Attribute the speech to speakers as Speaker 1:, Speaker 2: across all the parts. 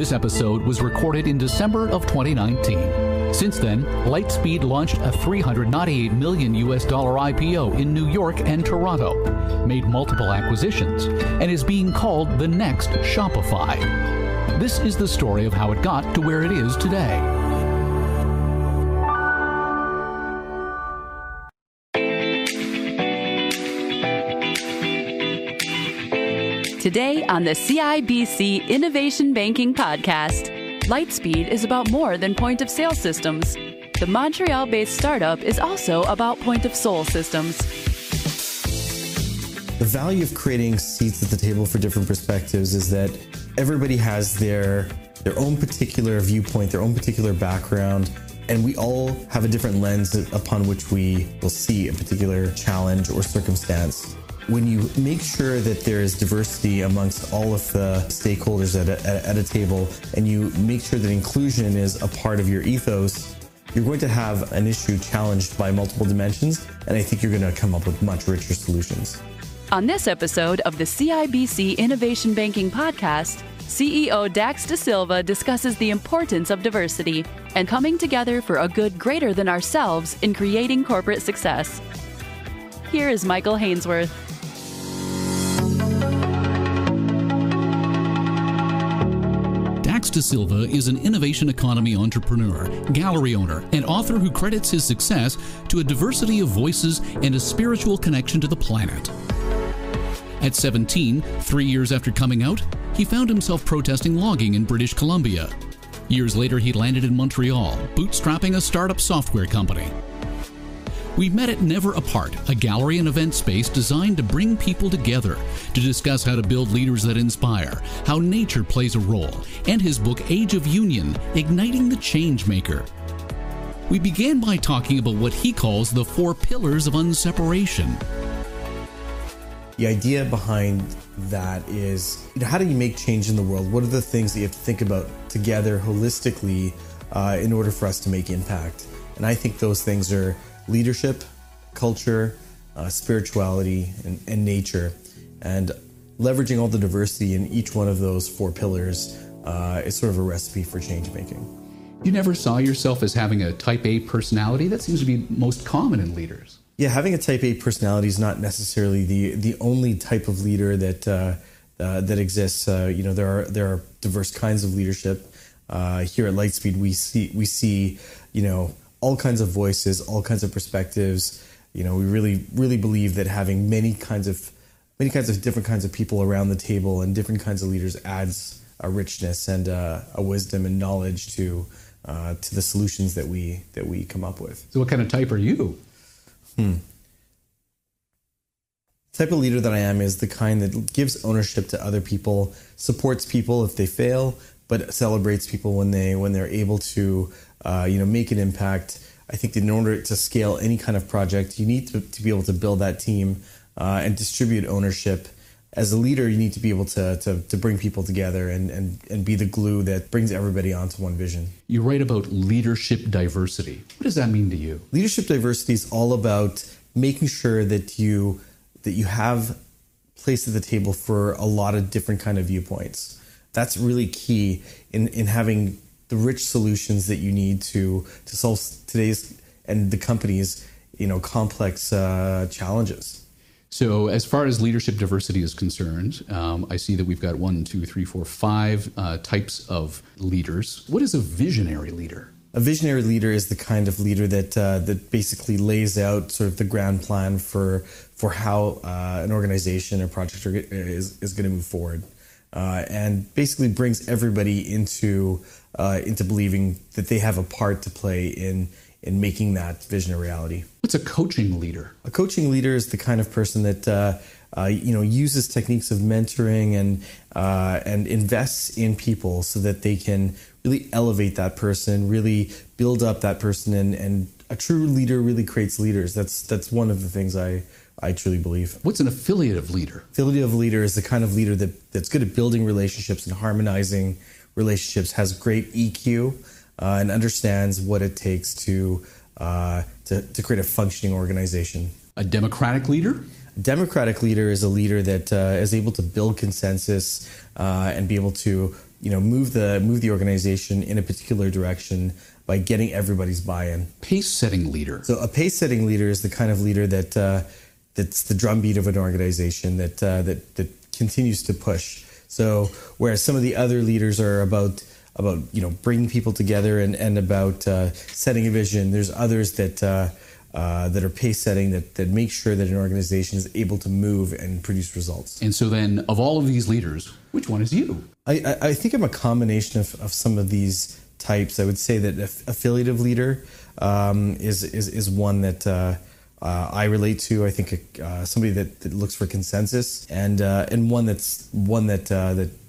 Speaker 1: This episode was recorded in December of 2019. Since then, Lightspeed launched a $398 million IPO in New York and Toronto, made multiple acquisitions, and is being called the next Shopify. This is the story of how it got to where it is today.
Speaker 2: Today on the CIBC Innovation Banking Podcast, Lightspeed is about more than point-of-sale systems. The Montreal-based startup is also about point-of-soul systems.
Speaker 3: The value of creating seats at the table for different perspectives is that everybody has their own particular viewpoint, their own particular background, and we all have a different lens upon which we will see a particular challenge or circumstance. When you make sure that there is diversity amongst all of the stakeholders at a table, and you make sure that inclusion is a part of your ethos, you're going to have an issue challenged by multiple dimensions, and I think you're going to come up with much richer solutions.
Speaker 2: On this episode of the CIBC Innovation Banking Podcast, CEO Dax Dasilva discusses the importance of diversity and coming together for a good greater than ourselves in creating corporate success. Here is Michael Hainsworth.
Speaker 1: Dax Dasilva is an innovation economy entrepreneur, gallery owner, and author who credits his success to a diversity of voices and a spiritual connection to the planet. At 17, 3 years after coming out, he found himself protesting logging in British Columbia. Years later, he landed in Montreal, bootstrapping a startup software company. We met at Never Apart, a gallery and event space designed to bring people together to discuss how to build leaders that inspire, how nature plays a role, and his book Age of Union, Igniting the Change Maker. We began by talking about what he calls the 4 pillars of unseparation.
Speaker 3: The idea behind that is, how do you make change in the world? What are the things that you have to think about together holistically in order for us to make impact? And I think those things are leadership, culture, spirituality, and nature. And leveraging all the diversity in each one of those 4 pillars is sort of a recipe for change making.
Speaker 1: You never saw yourself as having a type A personality? That seems to be most common in leaders.
Speaker 3: Yeah, having a type A personality is not necessarily the only type of leader that exists. There are diverse kinds of leadership. Here at Lightspeed, we see all kinds of voices, all kinds of perspectives. We really believe that having many kinds of different kinds of people around the table and different kinds of leaders adds a richness and a wisdom and knowledge to the solutions that we come up with.
Speaker 1: So what kind of type are you?
Speaker 3: The type of leader that I am is the kind that gives ownership to other people, supports people if they fail, but celebrates people when they're able to make an impact. I think that in order to scale any kind of project, you need to be able to build that team and distribute ownership. As a leader, you need to be able to bring people together and be the glue that brings everybody onto one vision.
Speaker 1: You write about leadership diversity. What does that mean to you?
Speaker 3: Leadership diversity is all about making sure that you have place at the table for a lot of different kind of viewpoints. That's really key in having the rich solutions that you need to solve today's and the company's complex challenges.
Speaker 1: So as far as leadership diversity is concerned, I see that we've got 1, 2, 3, 4, 5 types of leaders. What is a visionary leader?
Speaker 3: A visionary leader is the kind of leader that basically lays out sort of the grand plan for how an organization or project is going to move forward, and basically brings everybody into believing that they have a part to play in making that vision a reality.
Speaker 1: What's a coaching leader?
Speaker 3: A coaching leader is the kind of person that uses techniques of mentoring and invests in people so that they can really elevate that person, really build up that person, and a true leader really creates leaders. That's one of the things I truly believe.
Speaker 1: What's an affiliative leader?
Speaker 3: Affiliative leader is the kind of leader that's good at building relationships and harmonizing relationships, has great EQ, and understands what it takes to create a functioning organization.
Speaker 1: A democratic leader?
Speaker 3: democratic leader is a leader that is able to build consensus and be able to move the organization in a particular direction by getting everybody's buy-in.
Speaker 1: Pace-setting leader.
Speaker 3: So a pace-setting leader is the kind of leader that's the drumbeat of an organization that continues to push. So whereas some of the other leaders are about bringing people together and about setting a vision, there's others that are pace-setting that make sure that an organization is able to move and produce results.
Speaker 1: And so then, of all of these leaders, which one is you?
Speaker 3: I think I'm a combination of some of these types. I would say that affiliative leader is one that I relate to. I think somebody that looks for consensus and one that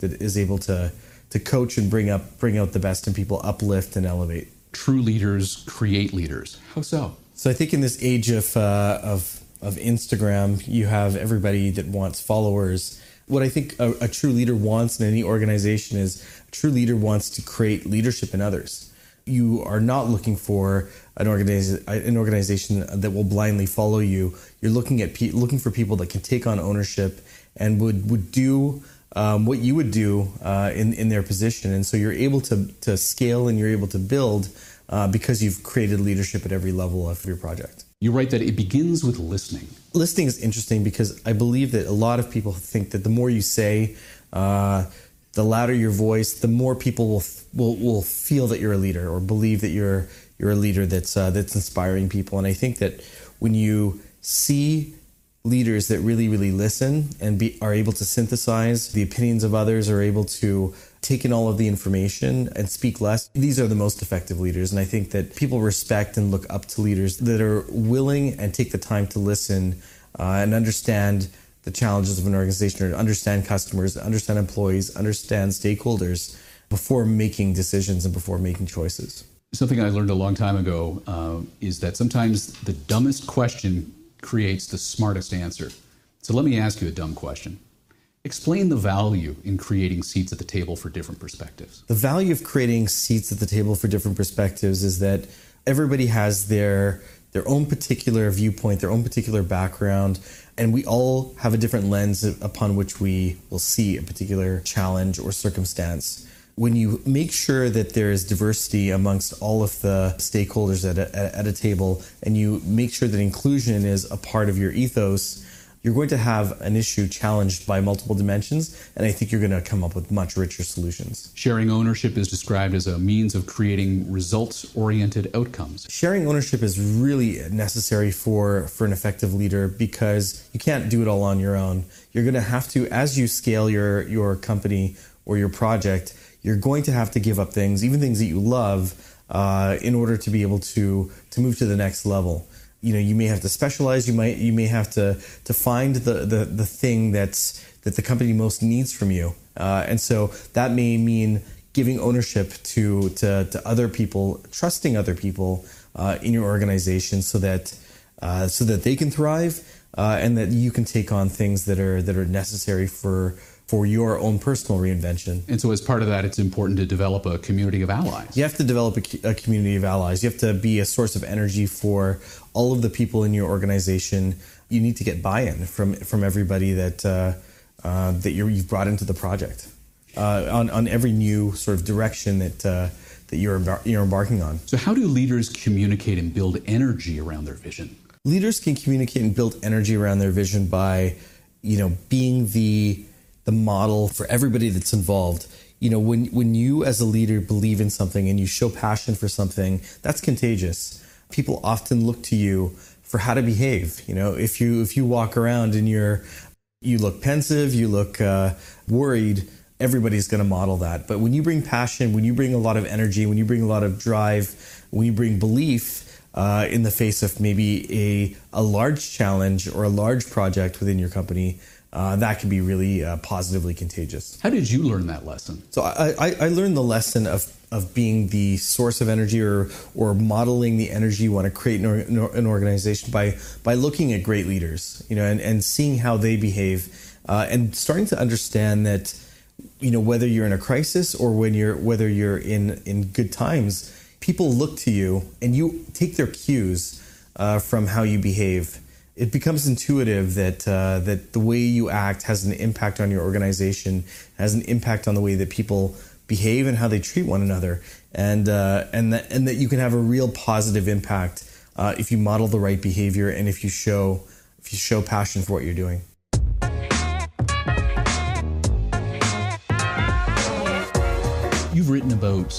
Speaker 3: is able to coach and bring out the best in people, uplift and elevate.
Speaker 1: True leaders create leaders. How so?
Speaker 3: So I think in this age of Instagram, you have everybody that wants followers. What I think a true leader wants in any organization is a true leader wants to create leadership in others. You are not looking for an organization that will blindly follow you. You're looking for people that can take on ownership and would do what you would do in their position. And so you're able to scale and you're able to build because you've created leadership at every level of your project.
Speaker 1: You write that it begins with listening.
Speaker 3: Listening is interesting because I believe that a lot of people think that the more you say, the louder your voice, the more people will feel that you're a leader or believe that you're a leader that's inspiring people. And I think that when you see leaders that really, really listen and are able to synthesize the opinions of others, are able to take in all of the information and speak less, these are the most effective leaders. And I think that people respect and look up to leaders that are willing and take the time to listen and understand the challenges of an organization, or understand customers, understand employees, understand stakeholders before making decisions and before making choices.
Speaker 1: Something I learned a long time ago is that sometimes the dumbest question creates the smartest answer. So let me ask you a dumb question. Explain the value in creating seats at the table for different perspectives.
Speaker 3: The value of creating seats at the table for different perspectives is that everybody has their own particular viewpoint, their own particular background, and we all have a different lens upon which we will see a particular challenge or circumstance. When you make sure that there is diversity amongst all of the stakeholders at a table, and you make sure that inclusion is a part of your ethos, you're going to have an issue challenged by multiple dimensions, and I think you're going to come up with much richer solutions.
Speaker 1: Sharing ownership is described as a means of creating results-oriented outcomes.
Speaker 3: Sharing ownership is really necessary for an effective leader because you can't do it all on your own. You're going to have to, as you scale your company or your project, you're going to have to give up things, even things that you love, in order to be able to move to the next level. You may have to specialize. You may have to find the thing that the company most needs from you, and so that may mean giving ownership to other people, trusting other people in your organization, so that they can thrive, and that you can take on things that are necessary for your own personal reinvention.
Speaker 1: And so as part of that, it's important to develop a community of allies.
Speaker 3: You have to develop a community of allies. You have to be a source of energy for all of the people in your organization. You need to get buy-in from everybody that you've brought into the project on every new sort of direction that you're embarking on.
Speaker 1: So how do leaders communicate and build energy around their vision?
Speaker 3: Leaders can communicate and build energy around their vision by, being the model for everybody that's involved. When you as a leader believe in something and you show passion for something, that's contagious. People often look to you for how to behave. If you walk around and you look pensive, you look worried, everybody's going to model that. But when you bring passion, when you bring a lot of energy, when you bring a lot of drive, when you bring belief in the face of maybe a large challenge or a large project within your company, that can be really positively contagious.
Speaker 1: How did you learn that lesson?
Speaker 3: So I learned the lesson of being the source of energy or modeling the energy you want to create in an organization by looking at great leaders, and seeing how they behave, and starting to understand that, whether you're in a crisis or whether you're in good times, people look to you and you take their cues from how you behave. it becomes intuitive that that the way you act has an impact on your organization, has an impact on the way that people behave and how they treat one another, and that you can have a real positive impact if you model the right behavior and if you show passion for what you're doing.
Speaker 1: You've written about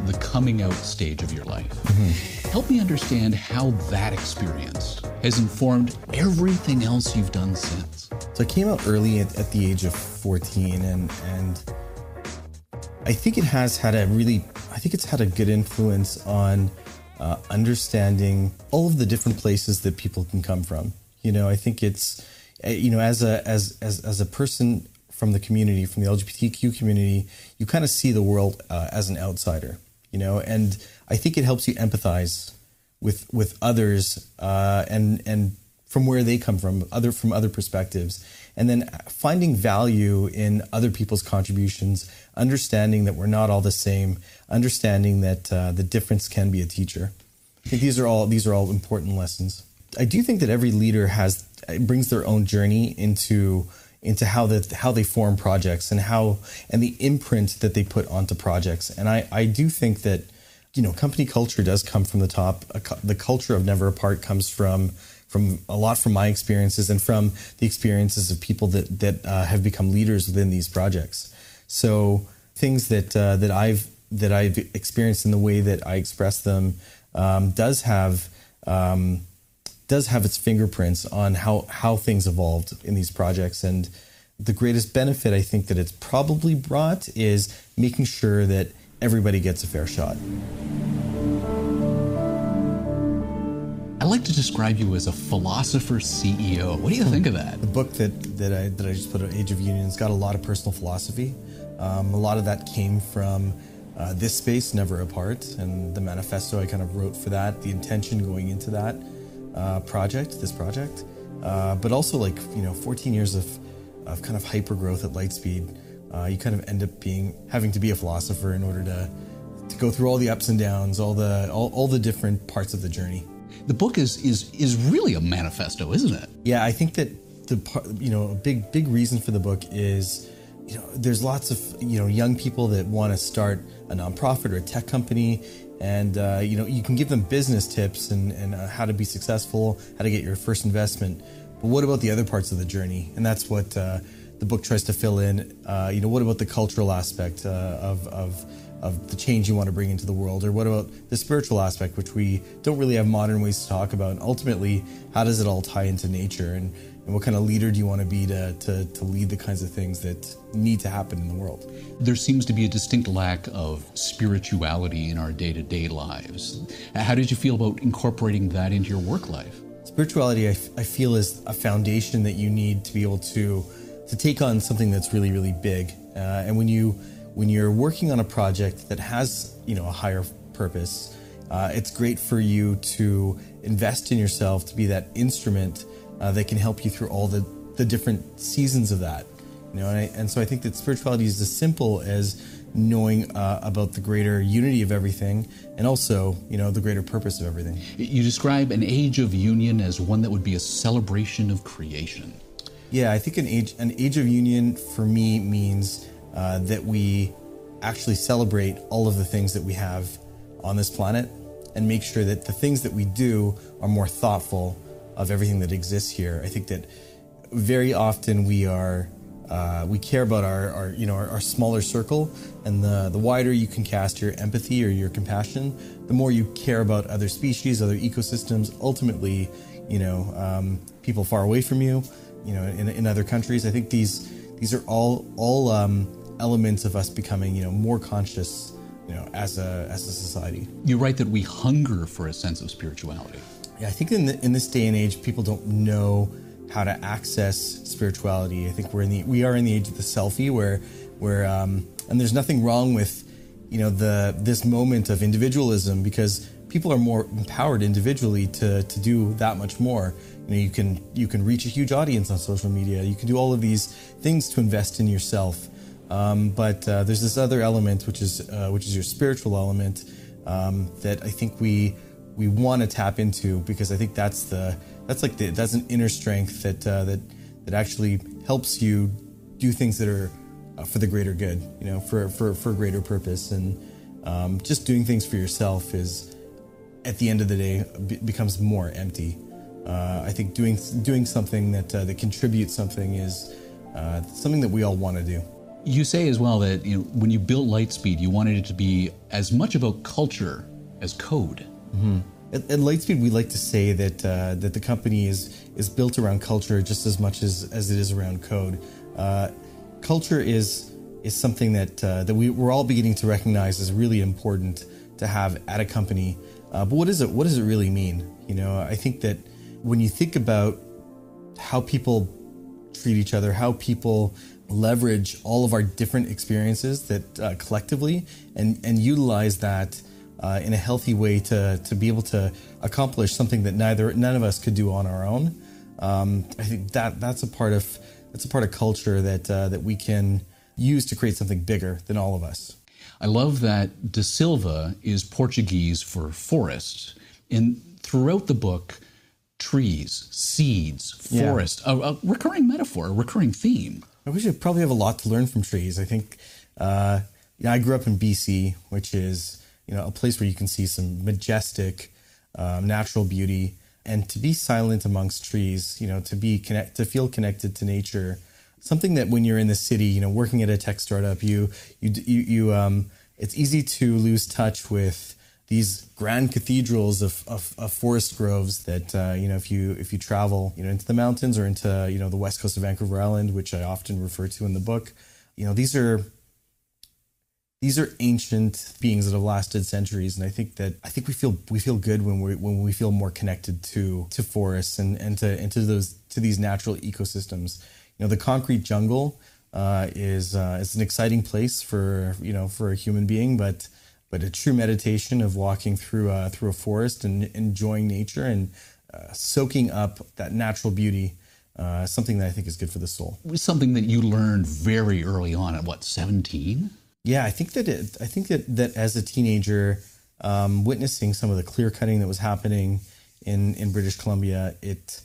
Speaker 1: the coming out stage of your life. Mm-hmm. Help me understand how that experience has informed everything else you've done since.
Speaker 3: So I came out early at the age of 14, and I think it's had a good influence on understanding all of the different places that people can come from. I think it's, as a person from the community, from the LGBTQ community, you kind of see the world as an outsider, and I think it helps you empathize with others and from where they come from other perspectives, and then finding value in other people's contributions, understanding that we're not all the same, understanding that the difference can be a teacher. I think these are all important lessons. I do think that every leader brings their own journey into how they form projects and the imprint that they put onto projects. And I do think that, company culture does come from the top. The culture of Never Apart comes from a lot from my experiences and from the experiences of people that have become leaders within these projects. So things that I've experienced in the way that I express them does have its fingerprints on how things evolved in these projects. And the greatest benefit I think that it's probably brought is making sure that everybody gets a fair shot.
Speaker 1: I like to describe you as a philosopher CEO. What do you think of that?
Speaker 3: The book that I just put out, Age of Union's got a lot of personal philosophy. A lot of that came from this space, Never Apart, and the manifesto I kind of wrote for that, the intention going into that this project, but also 14 years of kind of hyper growth at Lightspeed. You kind of end up having to be a philosopher in order to go through all the ups and downs, all the different parts of the journey.
Speaker 1: The book is really a manifesto, isn't it?
Speaker 3: Yeah, I think that a big reason for the book is, there's lots of young people that want to start a nonprofit or a tech company, and you can give them business tips and how to be successful, how to get your first investment. But what about the other parts of the journey? And that's what the book tries to fill in. What about the cultural aspect of the change you want to bring into the world? Or what about the spiritual aspect, which we don't really have modern ways to talk about? And ultimately, how does it all tie into nature? And what kind of leader do you want to be to lead the kinds of things that need to happen in the world?
Speaker 1: There seems to be a distinct lack of spirituality in our day-to-day lives. How did you feel about incorporating that into your work life?
Speaker 3: Spirituality, I feel, is a foundation that you need to be able to take on something that's really, really big. And when you're working on a project that has a higher purpose, it's great for you to invest in yourself to be that instrument that can help you through all the different seasons of that. And so I think that spirituality is as simple as knowing about the greater unity of everything, and also the greater purpose of everything.
Speaker 1: You describe an age of union as one that would be a celebration of creation.
Speaker 3: Yeah, I think an age of union for me means that we actually celebrate all of the things that we have on this planet and make sure that the things that we do are more thoughtful of everything that exists here. I think that very often we care about our smaller circle, and the wider you can cast your empathy or your compassion, the more you care about other species, other ecosystems, ultimately, people far away from you, in other countries. I think these are all elements of us becoming, more conscious, as a society.
Speaker 1: You write that we hunger for a sense of spirituality.
Speaker 3: Yeah, I think in this day and age, people don't know how to access spirituality. I think we are in the age of the selfie, where and there's nothing wrong with this moment of individualism, because people are more empowered individually to do that much more. You can reach a huge audience on social media. You can do all of these things to invest in yourself. But there's this other element, which is your spiritual element, that I think we want to tap into, because I think that's that's an inner strength that actually helps you do things that are for the greater good, for a greater purpose. And just doing things for yourself is, at the end of the day, becomes more empty. I think doing something that contributes something is something that we all want to do.
Speaker 1: You say as well that when you built Lightspeed, you wanted it to be as much about culture as code.
Speaker 3: Mm-hmm. At Lightspeed, we like to say that the company is built around culture just as much as it is around code. Culture is something that we're all beginning to recognize is really important to have at a company. But what does it really mean? I think that when you think about how people treat each other, how people leverage all of our different experiences that collectively and utilize that in a healthy way to be able to accomplish something that none of us could do on our own. I think that's a part of culture that we can use to create something bigger than all of us.
Speaker 1: I love that Dasilva is Portuguese for forest, and throughout the book, trees, seeds, forest, a recurring metaphor, a recurring theme.
Speaker 3: We should probably have a lot to learn from trees. I think I grew up in BC, which is a place where you can see some majestic natural beauty, and to be silent amongst trees, to feel connected to nature. Something that when you're in the city, working at a tech startup, it's easy to lose touch with these grand cathedrals of forest groves that if you travel into the mountains or into the west coast of Vancouver Island, which I often refer to in the book, these are ancient beings that have lasted centuries, and I think we feel good when we feel more connected to forests and to these natural ecosystems. The concrete jungle is an exciting place for a human being, but a true meditation of walking through a forest and enjoying nature and soaking up that natural beauty, something that I think is good for the soul.
Speaker 1: Something that you learned very early on at 17?
Speaker 3: Yeah, I think that as a teenager, witnessing some of the clear cutting that was happening in British Columbia, it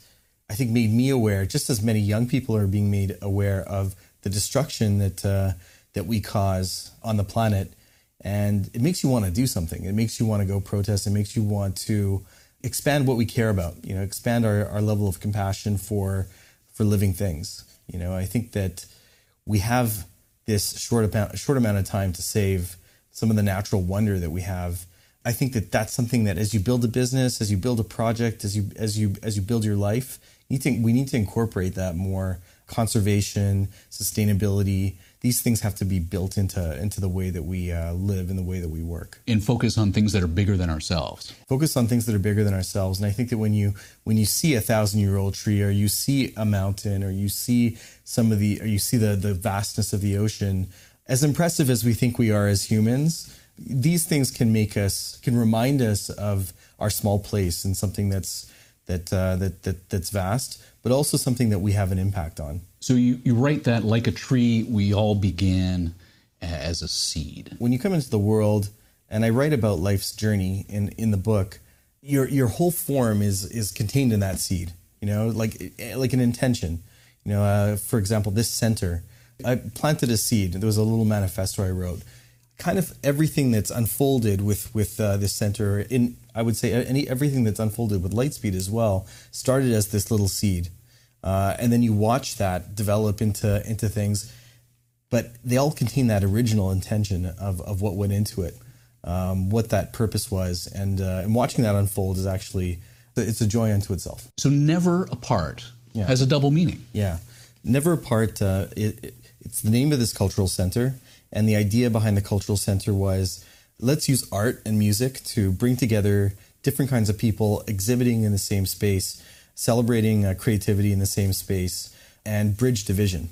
Speaker 3: I think made me aware, just as many young people are being made aware of the destruction that we cause on the planet. And it makes you want to do something. It makes you want to go protest. It makes you want to expand what we care about, expand our level of compassion for living things. I think that we have this short amount of time to save some of the natural wonder that we have. I think that that's something that as you build a business, as you build a project, as you build your life, we need to incorporate that more. Conservation, sustainability, these things have to be built into the way that we live and the way that we work.
Speaker 1: And focus on things that are bigger than ourselves.
Speaker 3: Focus on things that are bigger than ourselves. And I think that when you see a 1,000-year-old tree, or you see a mountain, or you see the vastness of the ocean, as impressive as we think we are as humans, these things can remind us of our small place in something that's vast, but also something that we have an impact on.
Speaker 1: So you write that like a tree, we all began as a seed. When
Speaker 3: you come into the world, and I write about life's journey in the book, your whole form is contained in that seed. Like an intention. For example, this center, I planted a seed. There was a little manifesto I wrote. Kind of everything that's unfolded with this center, I would say everything that's unfolded with Lightspeed as well, started as this little seed. And then you watch that develop into things, but they all contain that original intention of what went into it, what that purpose was. And watching that unfold is actually, it's a joy unto itself.
Speaker 1: So never apart has a double meaning.
Speaker 3: Yeah. Never apart, it's the name of this cultural center. And the idea behind the cultural center was, let's use art and music to bring together different kinds of people exhibiting in the same space, celebrating creativity in the same space, and bridge division.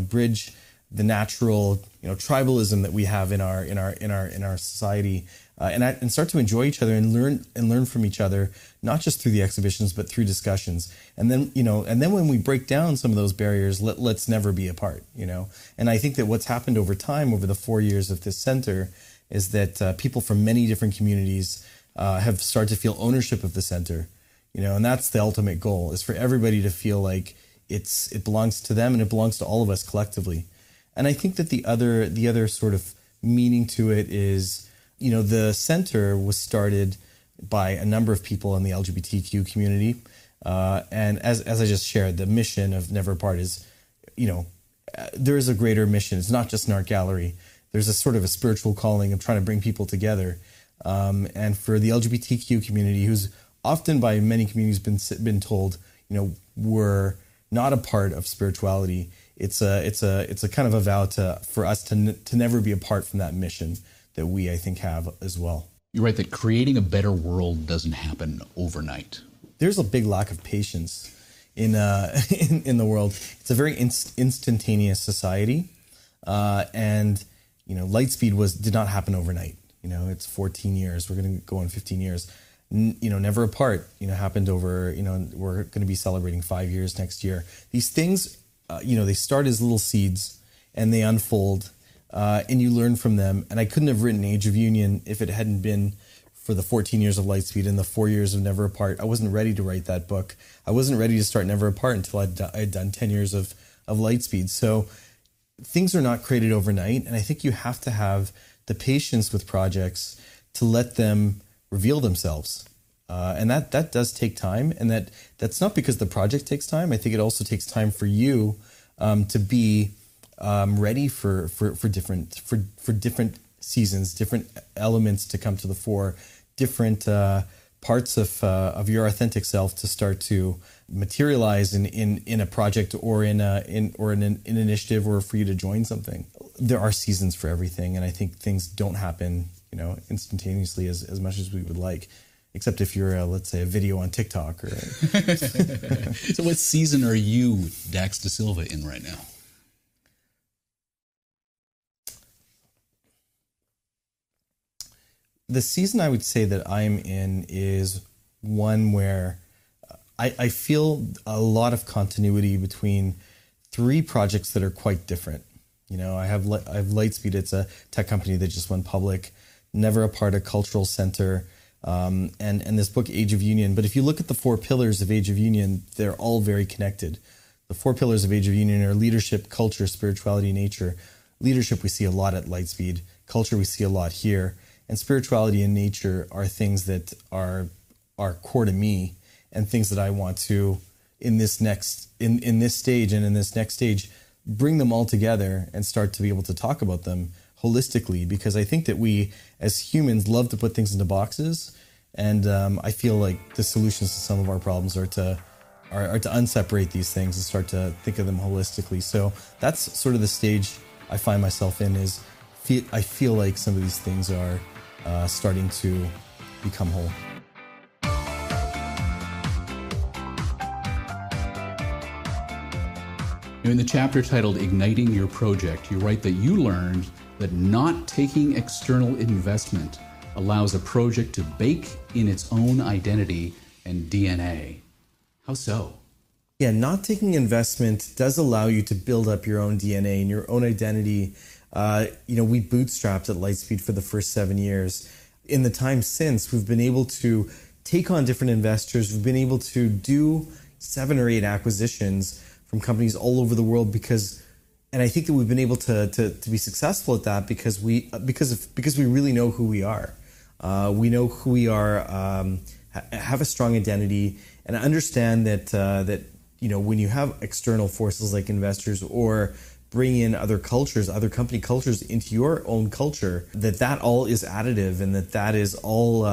Speaker 3: Bridge the natural, tribalism that we have in our society, and start to enjoy each other and learn from each other, not just through the exhibitions but through discussions. And then when we break down some of those barriers, let's never be apart. And I think that what's happened over time, over the 4 years of this center, is that people from many different communities have started to feel ownership of the center. and that's the ultimate goal, is for everybody to feel like it belongs to them and it belongs to all of us collectively. And I think that the other sort of meaning to it is, the center was started by a number of people in the LGBTQ community. And as I just shared, the mission of Never Apart is, there is a greater mission. It's not just an art gallery. There's a sort of a spiritual calling of trying to bring people together. And for the LGBTQ community, who's often by many communities been told, we're not a part of spirituality. It's a kind of a vow for us to never be apart from that mission that we, I think, have as well.
Speaker 1: You're right that creating a better world doesn't happen overnight. There's
Speaker 3: a big lack of patience in the world. It's a very instantaneous society, and Lightspeed did not happen overnight. It's 14 years. We're going to go on 15 years. Never Apart. Happened over. We're going to be celebrating 5 years next year. These things, they start as little seeds and they unfold, and you learn from them. And I couldn't have written Age of Union if it hadn't been for the 14 years of Lightspeed and the 4 years of Never Apart. I wasn't ready to write that book. I wasn't ready to start Never Apart until I had done 10 years of Lightspeed. So things are not created overnight. And I think you have to have the patience with projects to let them reveal themselves. And that does take time. And that's not because the project takes time. I think it also takes time for you to be ready for different seasons, different elements to come to the fore, different parts of your authentic self to start to materialize in a project or in an initiative, or for you to join something. There are seasons for everything, and I think things don't happen instantaneously as much as we would like, except if you're let's say a video on TikTok. Or
Speaker 1: So what season are you, Dax Dasilva, in right now?
Speaker 3: The season I would say that I'm in is one where I feel a lot of continuity between three projects that are quite different. I have Lightspeed. It's a tech company that just went public. Never Apart, a cultural center, and this book, Age of Union. But if you look at the 4 pillars of Age of Union, they're all very connected. The 4 pillars of Age of Union are leadership, culture, spirituality, nature. Leadership we see a lot at Lightspeed. Culture we see a lot here. And spirituality and nature are things that are core to me, and things that I want to, in this stage and in this next stage, bring them all together and start to be able to talk about them holistically. Because I think that we, as humans, love to put things into boxes, and I feel like the solutions to some of our problems are to unseparate these things and start to think of them holistically. So that's sort of the stage I find myself in. I feel like some of these things are starting to become whole.
Speaker 1: In the chapter titled Igniting Your Project, you write that you learned that not taking external investment allows a project to bake in its own identity and DNA. How so?
Speaker 3: Yeah, not taking investment does allow you to build up your own DNA and your own identity. We bootstrapped at Lightspeed for the first 7 years. In the time since, we've been able to take on different investors. We've been able to do 7 or 8 acquisitions from companies all over the world and I think that we've been able to be successful at that because we really know who we are. We know who we are, have a strong identity, and I understand that when you have external forces like investors, or bring in other cultures, other company cultures into your own culture, that all is additive, and that is all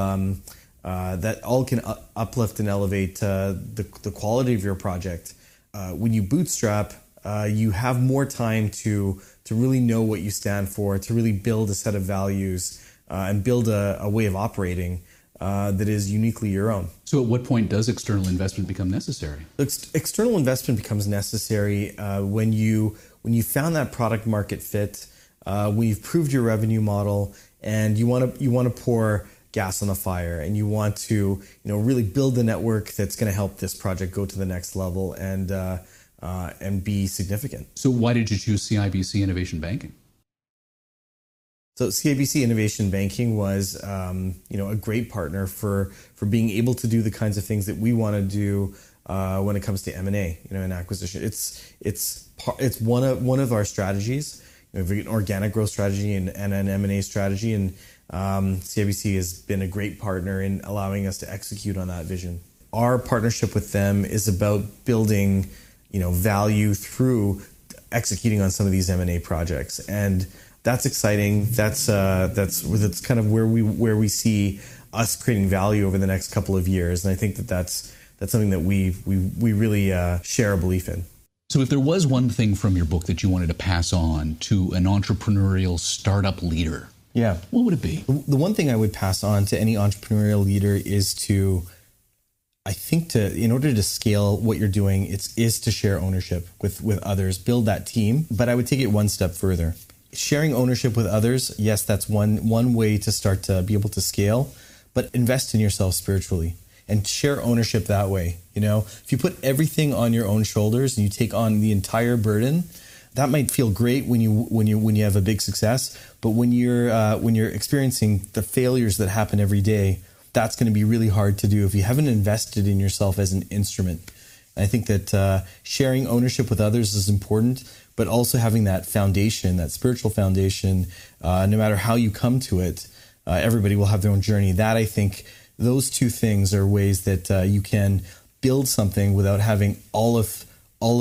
Speaker 3: that all can uplift and elevate the quality of your project. When you bootstrap, you have more time to really know what you stand for, to really build a set of values, and build a way of operating that is uniquely your own.
Speaker 1: So at what point does external investment become necessary?
Speaker 3: External investment becomes necessary when you found that product market fit, when you've proved your revenue model, and you want to pour gas on the fire, and you want to really build the network that's going to help this project go to the next level and be significant.
Speaker 1: So why did you choose CIBC Innovation Banking?
Speaker 3: So CIBC Innovation Banking was, a great partner for being able to do the kinds of things that we want to do when it comes to M&A, and acquisition. It's one of our strategies. We have an organic growth strategy and an M&A strategy, and CIBC has been a great partner in allowing us to execute on that vision. Our partnership with them is about building, value through executing on some of these M&A projects, and that's exciting. That's kind of where we see us creating value over the next couple of years, and I think that's something that we really share a belief in.
Speaker 1: So if there was one thing from your book that you wanted to pass on to an entrepreneurial startup leader, what would it be?
Speaker 3: The one thing I would pass on to any entrepreneurial leader is in order to scale what you're doing, is to share ownership with others, build that team. But I would take it one step further. Sharing ownership with others, yes, that's one way to start to be able to scale, but invest in yourself spiritually and share ownership that way. If you put everything on your own shoulders and you take on the entire burden, that might feel great when you have a big success, but when you're experiencing the failures that happen every day, that's going to be really hard to do if you haven't invested in yourself as an instrument. And I think that sharing ownership with others is important, but also having that foundation, that spiritual foundation, no matter how you come to it, everybody will have their own journey. That, I think, those two things are ways that you can build something without having all of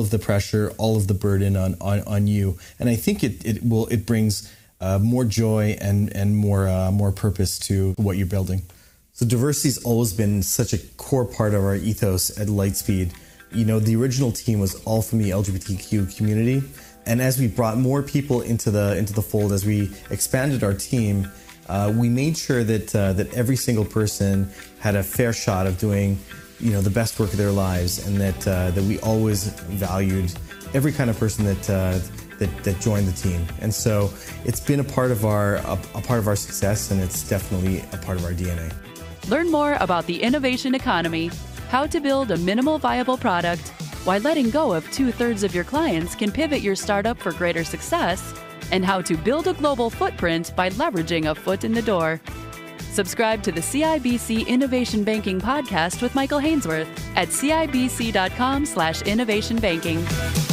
Speaker 3: the pressure, all of the burden on you. And I think it brings more joy and more purpose to what you're building. So diversity's always been such a core part of our ethos at Lightspeed. The original team was all from the LGBTQ community, and as we brought more people into the fold, as we expanded our team, we made sure that every single person had a fair shot of doing, the best work of their lives, and that we always valued every kind of person that joined the team. And so it's been a part of our success, and it's definitely a part of our DNA.
Speaker 2: Learn more about the innovation economy, how to build a minimal viable product, why letting go of 2/3 of your clients can pivot your startup for greater success, and how to build a global footprint by leveraging a foot in the door. Subscribe to the CIBC Innovation Banking Podcast with Michael Hainsworth at cibc.com/innovationbanking.